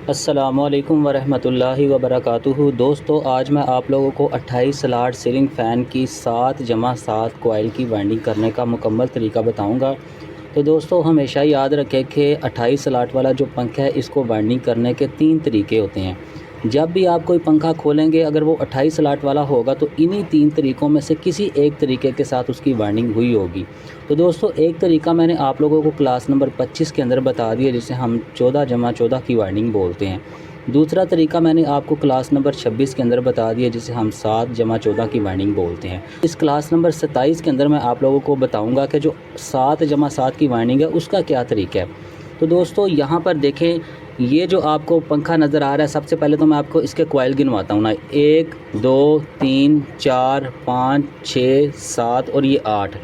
अस्सलामुअलैकुम वरहमतुल्लाहि वबरकातुहू। दोस्तों, आज मैं आप लोगों को 28 स्लॉट सीलिंग फ़ैन की 7x7 कॉइल की वाइंडिंग करने का मुकम्मल तरीका बताऊंगा। तो दोस्तों, हमेशा याद रखें कि 28 स्लॉट वाला जो पंखा है, इसको वाइंडिंग करने के 3 तरीके होते हैं। जब भी आप कोई पंखा खोलेंगे, अगर वो 28 स्लॉट वाला होगा तो इन्हीं 3 तरीक़ों में से किसी एक तरीके के साथ उसकी वाइंडिंग हुई होगी। तो दोस्तों, एक तरीका मैंने आप लोगों को क्लास नंबर 25 के अंदर बता दिया, जिसे हम 14x14 की वाइंडिंग बोलते हैं। दूसरा तरीका मैंने आपको क्लास नंबर 26 के अंदर बता दिया, जिसे हम 7x14 की वाइंडिंग बोलते हैं। इस क्लास नंबर 27 के अंदर मैं आप लोगों को बताऊंगा कि जो 7x7 की वाइंडिंग है उसका क्या तरीका है। तो दोस्तों, यहाँ पर देखें, ये जो आपको पंखा नज़र आ रहा है, सबसे पहले तो मैं आपको इसके कॉइल गिनवाता हूँ ना। 1 2 3 4 5 6 7 और ये 8।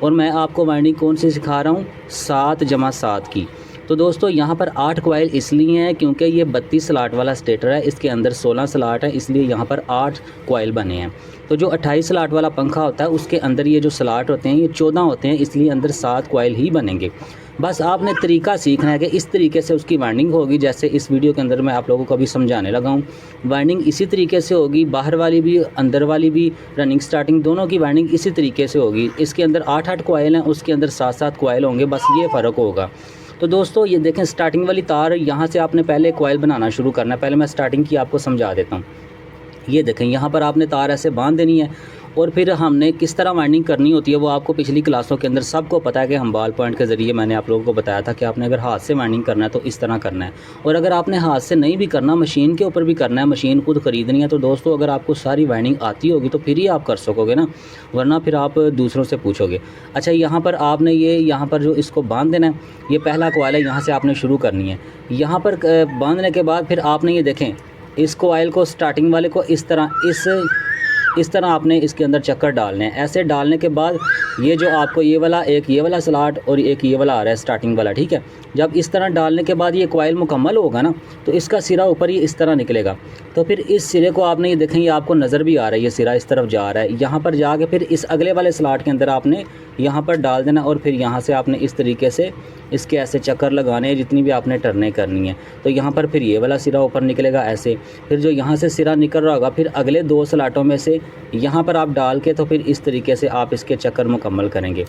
और मैं आपको वाइंडिंग कौन सी सिखा रहा हूँ, 7x7 की। तो दोस्तों, यहाँ पर 8 कॉइल इसलिए हैं क्योंकि ये 32 स्लॉट वाला स्टेटर है, इसके अंदर 16 स्लॉट है, इसलिए यहाँ पर 8 कॉइल बने हैं। तो जो 28 स्लॉट वाला पंखा होता है, उसके अंदर ये जो स्लॉट होते हैं ये 14 होते हैं, इसलिए अंदर 7 कॉइल ही बनेंगे। बस आपने तरीका सीखना है कि इस तरीके से उसकी वाइंडिंग होगी, जैसे इस वीडियो के अंदर मैं आप लोगों को अभी समझाने लगा हूँ। वाइंडिंग इसी तरीके से होगी, बाहर वाली भी अंदर वाली भी, रनिंग स्टार्टिंग दोनों की वाइंडिंग इसी तरीके से होगी। इसके अंदर 8-8 कॉइल हैं, उसके अंदर 7-7 कॉइल होंगे, बस ये फ़र्क होगा। तो दोस्तों, ये देखें, स्टार्टिंग वाली तार, यहाँ से आपने पहले कॉइल बनाना शुरू करना है। पहले मैं स्टार्टिंग की आपको समझा देता हूँ। ये देखें, यहाँ पर आपने तार ऐसे बांध देनी है और फिर हमने किस तरह वाइंडिंग करनी होती है वो आपको पिछली क्लासों के अंदर सबको पता है कि हम बॉल पॉइंट के ज़रिए, मैंने आप लोगों को बताया था कि आपने अगर हाथ से वाइंडिंग करना है तो इस तरह करना है। और अगर आपने हाथ से नहीं भी करना, मशीन के ऊपर भी करना है, मशीन खुद ख़रीदनी है, तो दोस्तों अगर आपको सारी वाइंडिंग आती होगी तो फिर ही आप कर सकोगे ना, वरना फिर आप दूसरों से पूछोगे। अच्छा, यहाँ पर आपने यहाँ पर जो इसको बांध देना है, ये पहला कॉइल है, यहाँ से आपने शुरू करनी है। यहाँ पर बांधने के बाद फिर आपने ये देखें, इस कॉइल को, स्टार्टिंग वाले को इस तरह आपने इसके अंदर चक्कर डालने हैं। ऐसे डालने के बाद ये जो आपको ये वाला स्लॉट और एक ये वाला आ रहा है स्टार्टिंग वाला, ठीक है। जब इस तरह डालने के बाद ये कॉइल मुकम्मल होगा ना, तो इसका सिरा ऊपर ये इस तरह निकलेगा। तो फिर इस सिरे को आपने, ये देखें, ये आपको नज़र भी आ रहा है, ये सिरा इस तरफ जा रहा है। यहाँ पर जाके फिर इस अगले वाले स्लॉट के अंदर आपने यहाँ पर डाल देना और फिर यहाँ से आपने इस तरीके से इसके ऐसे चक्कर लगाने हैं, जितनी भी आपने टर्नें करनी है। तो यहाँ पर फिर ये वाला सिरा ऊपर निकलेगा ऐसे। फिर जो यहाँ से सिरा निकल रहा होगा, फिर अगले 2 स्लॉटों में से यहाँ पर आप डाल के, तो फिर इस तरीके से आप इसके चक्कर मुकम्मल करेंगे।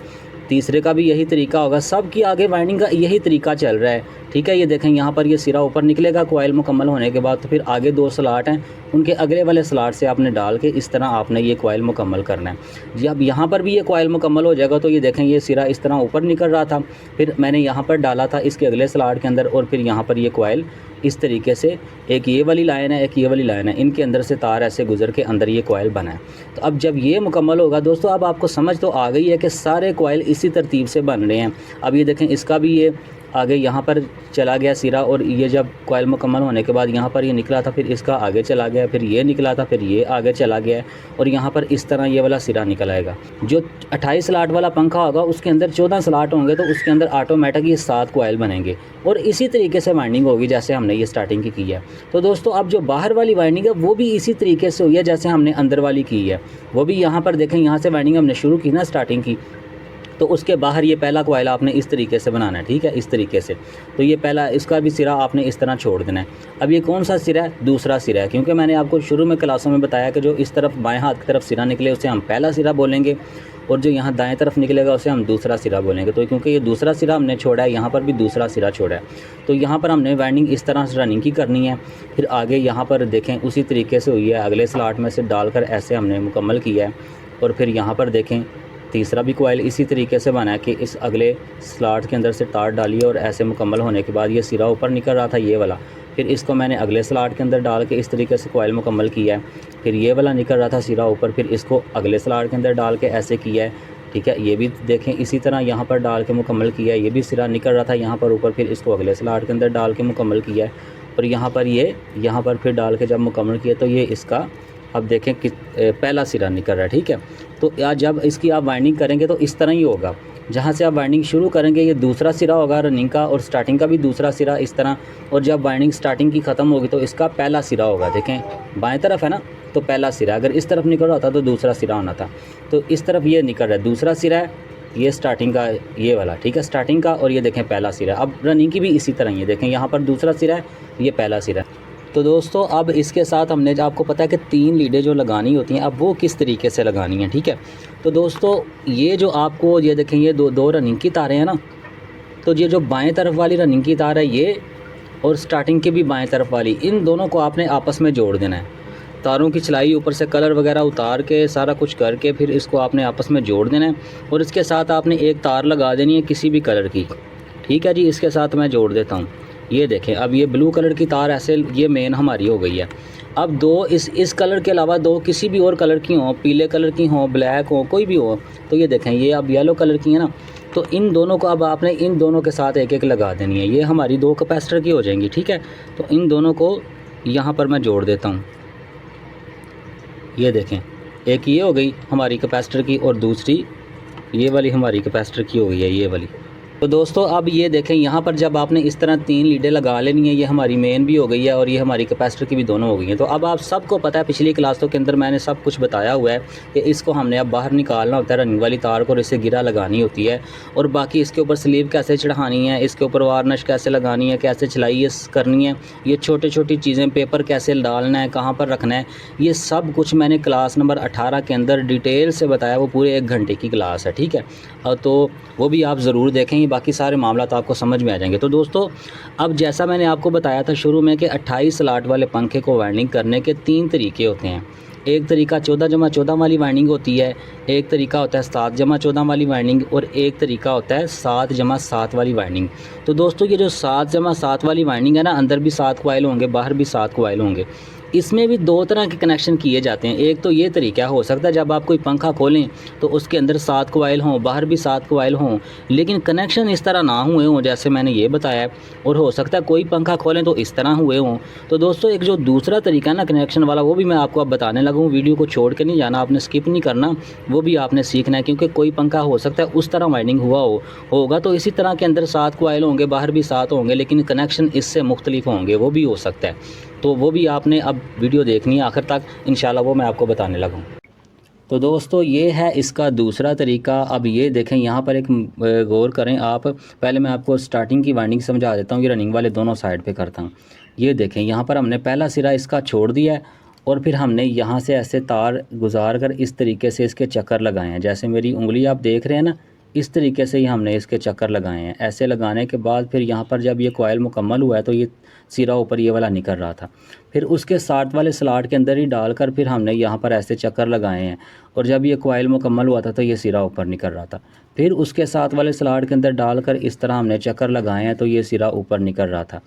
तीसरे का भी यही तरीका होगा, सब की आगे वाइंडिंग का यही तरीका चल रहा है, ठीक है। ये देखें, यहाँ पर ये सिरा ऊपर निकलेगा कॉइल मुकम्मल होने के बाद। तो फिर आगे 2 स्लॉट हैं, उनके अगले वाले स्लॉट से आपने डाल के इस तरह आपने ये कॉइल मुकम्मल करना है। जब यहाँ पर भी ये कॉइल मुकम्मल हो जाएगा, तो ये देखें, ये सिरा इस तरह ऊपर निकल रहा था, फिर मैंने यहाँ पर डाला था इसके अगले स्लॉट के अंदर, और फिर यहाँ पर ये कॉइल इस तरीके से, एक ये वाली लाइन है, एक ये वाली लाइन है, इनके अंदर से तार ऐसे गुजर के अंदर ये कॉइल बना है। तो अब जब ये मुकम्मल होगा दोस्तों, अब आपको समझ तो आ गई है कि सारे कॉइल इसी तरतीब से बन रहे हैं। अब ये देखें, इसका भी ये आगे यहाँ पर चला गया सिरा, और ये जब कॉइल मुकम्मल होने के बाद यहाँ पर ये निकला था, फिर इसका आगे चला गया, फिर ये निकला था, फिर ये आगे चला गया, और यहाँ पर इस तरह ये वाला सिरा निकल आएगा। जो 28 स्लॉट वाला पंखा होगा, उसके अंदर 14 स्लॉट होंगे, तो उसके अंदर ऑटोमेटिक ये 7 कॉइल बनेंगे, और इसी तरीके से वाइंडिंग होगी जैसे हमने ये स्टार्टिंग की है। तो दोस्तों, अब जो बाहर वाली वाइंडिंग है वो भी इसी तरीके से हुई है जैसे हमने अंदर वाली की है। वो भी यहाँ पर देखें, यहाँ से वाइंडिंग हमने शुरू की ना स्टार्टिंग की, तो उसके बाहर ये पहला कॉइल आपने इस तरीके से बनाना है, ठीक है, इस तरीके से। तो ये पहला, इसका भी सिरा आपने इस तरह छोड़ देना है। अब ये कौन सा सिरा है, दूसरा सिरा है, क्योंकि मैंने आपको शुरू में क्लासों में बताया कि जो इस तरफ बाएं हाथ की तरफ सिरा निकले उसे हम पहला सिरा बोलेंगे, और जो यहाँ दाएं तरफ निकलेगा उसे हम दूसरा सिरा बोलेंगे। तो क्योंकि ये दूसरा सिरा हमने छोड़ा है, यहाँ पर भी दूसरा सिरा छोड़ा है, तो यहाँ पर हमने वाइंडिंग इस तरह से रनिंग की करनी है। फिर आगे यहाँ पर देखें, उसी तरीके से हुई है, अगले स्लॉट में से डालकर ऐसे हमने मुकम्मल किया है। और फिर यहाँ पर देखें, तीसरा भी कॉइल इसी तरीके से बना है कि इस अगले स्लॉट के अंदर से तार डालिए, और ऐसे मुकम्मल होने के बाद ये सिरा ऊपर निकल रहा था ये वाला, फिर इसको मैंने अगले स्लॉट के अंदर डाल के इस तरीके से कॉइल मुकम्मल किया है। फिर ये वाला निकल रहा था सिरा ऊपर, फिर इसको अगले स्लॉट के अंदर डाल के ऐसे किया है, ठीक है। ये भी देखें, इसी तरह यहाँ पर डाल के मुकम्मल किया है। ये भी सिरा निकल रहा था यहाँ पर ऊपर, फिर इसको अगले स्लॉट के अंदर डाल के मुकम्मल किया है, और यहाँ पर फिर डाल के जब मुकम्मल किया, तो ये इसका अब देखें कि पहला सिरा निकल रहा है, ठीक है। तो या जब इसकी आप वाइंडिंग करेंगे तो इस तरह ही होगा, जहाँ से आप वाइंडिंग शुरू करेंगे ये दूसरा सिरा होगा रनिंग का, और स्टार्टिंग का भी दूसरा सिरा इस तरह, और जब वाइंडिंग स्टार्टिंग की ख़त्म होगी तो इसका पहला सिरा होगा। देखें, बाएं तरफ है ना, तो पहला सिरा, अगर इस तरफ निकल रहा था तो दूसरा सिरा होना था। तो इस तरफ ये निकल रहा है, दूसरा सिरा है, ये स्टार्टिंग का ये वाला, ठीक है, स्टार्टिंग का, और ये देखें पहला सिरा। अब रनिंग की भी इसी तरह ही है, देखें यहाँ पर दूसरा सिरा है, ये पहला सिरा है। तो दोस्तों अब इसके साथ हमने जो आपको पता है कि 3 लीडें जो लगानी होती हैं, अब वो किस तरीके से लगानी है, ठीक है। तो दोस्तों ये जो आपको ये देखें ये दो रनिंग की तारें हैं ना, तो ये जो बाएं तरफ वाली रनिंग की तार है ये, और स्टार्टिंग की भी बाएं तरफ वाली, इन दोनों को आपने आपस में जोड़ देना है। तारों की चलाई ऊपर से कलर वगैरह उतार के सारा कुछ करके फिर इसको आपने आपस में जोड़ देना है, और इसके साथ आपने एक तार लगा देनी है किसी भी कलर की, ठीक है जी। इसके साथ मैं जोड़ देता हूँ, ये देखें अब ये ब्लू कलर की तार ऐसे ये मेन हमारी हो गई है। अब दो इस कलर के अलावा दो किसी भी और कलर की हों, पीले कलर की हों, ब्लैक हो, कोई भी हो, तो ये देखें ये अब येलो कलर की है ना, तो इन दोनों को अब आपने इन दोनों के साथ एक एक लगा देनी है। ये हमारी 2 कैपेसिटर की हो जाएंगी, ठीक है। तो इन दोनों को यहाँ पर मैं जोड़ देता हूँ, ये देखें एक ये हो गई हमारी कैपेसिटर की, और दूसरी ये वाली हमारी कैपेसिटर की हो गई है, ये वाली। तो दोस्तों अब ये देखें यहाँ पर जब आपने इस तरह 3 लीडें लगा लेनी है, ये हमारी मेन भी हो गई है और ये हमारी कैपेसिटर की भी दोनों हो गई हैं। तो अब आप सबको पता है, पिछली क्लासों के अंदर मैंने सब कुछ बताया हुआ है कि इसको हमने अब बाहर निकालना होता है रनिंग वाली तार को, और इसे गिरा लगानी होती है, और बाकी इसके ऊपर स्लीव कैसे चढ़ानी है, इसके ऊपर वार्निश कैसे लगानी है, कैसे चलाई करनी है, ये छोटी छोटी चीज़ें, पेपर कैसे डालना है, कहाँ पर रखना है, ये सब कुछ मैंने क्लास नंबर 18 के अंदर डिटेल से बताया। वो पूरे 1 घंटे की क्लास है, ठीक है। तो वो भी आप ज़रूर देखें, बाकी सारे मामला तो आपको समझ में आ जाएंगे। तो दोस्तों अब जैसा मैंने आपको बताया था शुरू में कि 28 स्लॉट वाले पंखे को वाइंडिंग करने के 3 तरीके होते हैं। एक तरीका 14/14 वाली वाइंडिंग होती है, एक तरीका होता है 7/14 वाली वाइंडिंग, और एक तरीका होता है 7/7 वाली वाइंडिंग। तो दोस्तों ये जो 7/7 वाली वाइंडिंग है ना, अंदर भी 7 कॉइल होंगे, बाहर भी 7 कॉइल होंगे। इसमें भी 2 तरह के कनेक्शन किए जाते हैं। एक तो ये तरीका हो सकता है जब आप कोई पंखा खोलें तो उसके अंदर 7 कॉइल हों, बाहर भी 7 कॉइल हों, लेकिन कनेक्शन इस तरह ना हुए हों जैसे मैंने ये बताया, और हो सकता है कोई पंखा खोलें तो इस तरह हुए हों। तो दोस्तों एक जो दूसरा तरीका है ना कनेक्शन वाला, वो भी मैं आपको अब बताने लगा हूँ। वीडियो को छोड़ के नहीं जाना, आपने स्किप नहीं करना, वो भी आपने सीखना है, क्योंकि कोई पंखा हो सकता है उस तरह वाइंडिंग हुआ होगा तो इसी तरह के अंदर 7 कॉइल होंगे, बाहर भी 7 होंगे, लेकिन कनेक्शन इससे मुख्तलिफ होंगे, वो भी हो सकता है। तो वो भी आपने अब वीडियो देखनी है आखिर तक, इंशाल्लाह वो मैं आपको बताने लगा हूँ। तो दोस्तों ये है इसका दूसरा तरीका। अब ये देखें यहाँ पर एक गौर करें आप, पहले मैं आपको स्टार्टिंग की वाइंडिंग समझा देता हूँ, ये रनिंग वाले दोनों साइड पे करता हूँ। ये देखें यहाँ पर हमने पहला सिरा इसका छोड़ दिया है, और फिर हमने यहाँ से ऐसे तार गुजार कर इस तरीके से इसके चक्कर लगाए हैं, जैसे मेरी उंगली आप देख रहे हैं ना, इस तरीके से ही हमने इसके चक्कर लगाए हैं। ऐसे लगाने के बाद फिर यहाँ पर जब ये कॉइल मुकम्मल हुआ है तो ये सिरा ऊपर ये वाला निकल रहा था, फिर उसके 7 वाले स्लॉट के अंदर ही डालकर फिर हमने यहाँ पर ऐसे चक्कर लगाए हैं, और जब ये कॉइल मुकम्मल हुआ था तो ये सिरा ऊपर निकल रहा था। फिर उसके 7 वाले स्लॉट के अंदर डालकर इस तरह हमने चक्कर लगाए हैं तो ये सिरा ऊपर निकल रहा था।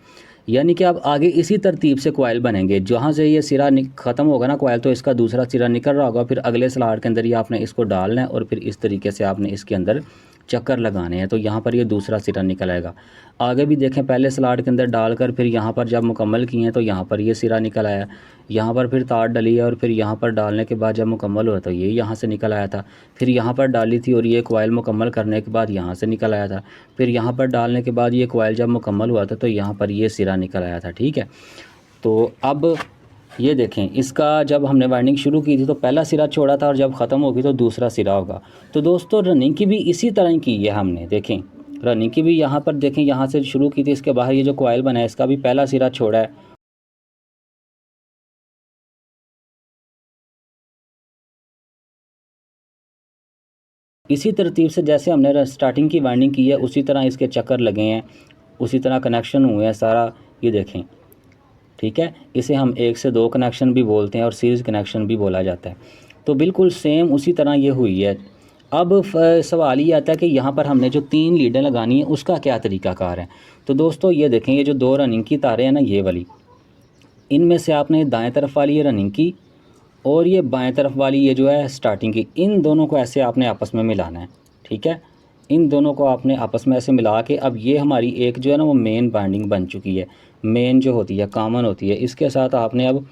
यानी कि अब आगे इसी तरतीब से कॉइल बनेंगे, जहाँ से ये सिरा ख़त्म होगा ना कॉइल, तो इसका दूसरा सिरा निकल रहा होगा, फिर अगले स्लॉट के अंदर ही आपने इसको डालना है, और फिर इस तरीके से आपने इसके अंदर चक्कर लगाने हैं, तो यहाँ पर ये दूसरा सिरा निकल आएगा। आगे भी देखें, पहले स्लॉट के अंदर डालकर फिर यहाँ पर जब मुकम्मल किए हैं तो यहाँ पर ये सिरा निकल आया, यहाँ पर फिर तार डली है, और फिर यहाँ पर डालने के बाद जब मुकम्मल हुआ तो ये यहाँ से निकल आया था, फिर यहाँ पर डाली थी और ये कॉइल मुकम्मल करने के बाद यहाँ से निकल आया था, फिर यहाँ पर डालने के बाद ये कॉइल जब मुकम्मल हुआ था तो यहाँ पर ये सिरा निकल आया था, ठीक है। तो अब ये देखें, इसका जब हमने वाइंडिंग शुरू की थी तो पहला सिरा छोड़ा था, और जब ख़त्म होगी तो दूसरा सिरा होगा। तो दोस्तों रनिंग की भी इसी तरह की है हमने, देखें रनिंग की भी यहाँ पर देखें, यहाँ से शुरू की थी, इसके बाहर ये जो कॉइल बना है इसका भी पहला सिरा छोड़ा है, इसी तरतीब से जैसे हमने स्टार्टिंग की वाइंडिंग की है उसी तरह इसके चक्कर लगे हैं, उसी तरह कनेक्शन हुए हैं सारा, ये देखें, ठीक है। इसे हम 1 से 2 कनेक्शन भी बोलते हैं और सीरीज़ कनेक्शन भी बोला जाता है। तो बिल्कुल सेम उसी तरह ये हुई है। अब सवाल ये आता है कि यहाँ पर हमने जो 3 लीडें लगानी है उसका क्या तरीकाकार है। तो दोस्तों ये देखें, ये जो 2 रनिंग की तारें हैं ना, ये वाली, इनमें से आपने दाएं तरफ वाली ये रनिंग की और ये बाएं तरफ वाली ये जो है स्टार्टिंग की, इन दोनों को ऐसे आपने आपस में मिलाना है, ठीक है। इन दोनों को आपने आपस में ऐसे मिला के, अब ये हमारी एक जो है ना वो मेन बाइंडिंग बन चुकी है, मेन जो होती है कॉमन होती है, इसके साथ आपने अब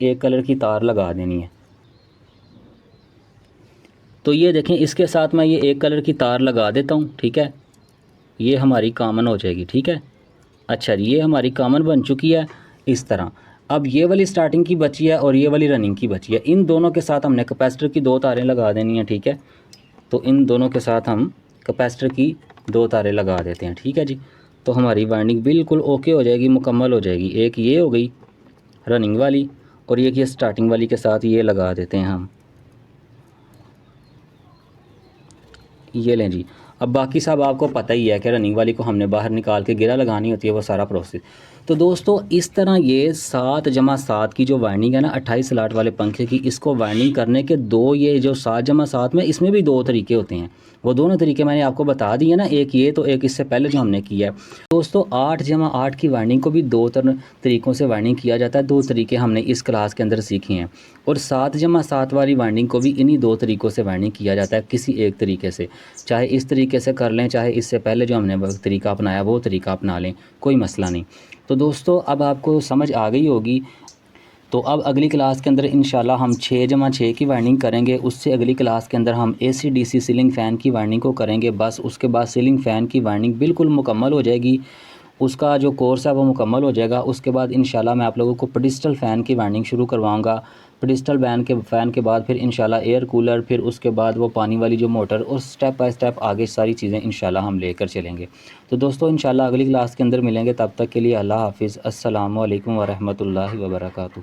एक कलर की तार लगा देनी है। तो ये देखें, इसके साथ मैं ये एक कलर की तार लगा देता हूँ, ठीक है, ये हमारी कॉमन हो जाएगी, ठीक है। अच्छा, ये हमारी कॉमन बन चुकी है इस तरह। अब ये वाली स्टार्टिंग की बची है और ये वाली रनिंग की बची है, इन दोनों के साथ हमने कैपेसिटर की 2 तारें लगा देनी है, ठीक है। तो इन दोनों के साथ हम कैपेसिटर की 2 तारें लगा देते हैं। ठीक है जी, तो हमारी वाइंडिंग बिल्कुल ओके हो जाएगी, मुकम्मल हो जाएगी। एक ये हो गई रनिंग वाली और एक ये स्टार्टिंग वाली के साथ ये लगा देते हैं हम। ये लें जी। अब बाकी सब आपको पता ही है कि रनिंग वाली को हमने बाहर निकाल के गिरा लगानी होती है, वो सारा प्रोसेस। तो दोस्तों इस तरह ये 7/7 की जो वाइंडिंग है ना 28 स्लॉट वाले पंखे की, इसको वाइंडिंग करने के दो, ये जो 7/7 में इसमें भी 2 तरीके होते हैं। वो दोनों तरीके मैंने आपको बता दिए ना, एक ये तो एक इससे पहले जो हमने किया है। दोस्तों 8/8 की वाइंडिंग को भी 2 तरीक़ों से वाइंडिंग किया जाता है। 2 तरीके हमने इस क्लास के अंदर सीखे हैं। और 7/7 वाली वाइंडिंग को भी इन्हीं 2 तरीक़ों से वाइंडिंग किया जाता है, किसी एक तरीके से। चाहे इस तरीके से कर लें, चाहे इससे पहले जो हमने तरीका अपनाया वो तरीका अपना लें, कोई मसला नहीं। तो दोस्तों अब आपको समझ आ गई होगी। तो अब अगली क्लास के अंदर इंशाल्लाह हम 6/6 की वाइंडिंग करेंगे। उससे अगली क्लास के अंदर हम AC DC सीलिंग फ़ैन की वाइंडिंग को करेंगे। बस उसके बाद सीलिंग फ़ैन की वाइंडिंग बिल्कुल मुकम्मल हो जाएगी, उसका जो कोर्स है वो मुकम्मल हो जाएगा। उसके बाद इंशाल्लाह मैं आप लोगों को पेडिस्टल फ़ैन की वाइंडिंग शुरू करवाऊँगा। पेडिस्टल फ़ैन के बाद फिर इंशाल्लाह एयर कूलर, फिर उसके बाद वो पानी वाली जो मोटर, और स्टेप बाय स्टेप आगे सारी चीज़ें इंशाल्लाह हम लेकर चलेंगे। तो दोस्तों इंशाल्लाह अगली क्लास के अंदर मिलेंगे, तब तक के लिए अल्लाह हाफ़िज़। अस्सलामु अलैकुम व रहमतुल्लाहि व बरकातुहू।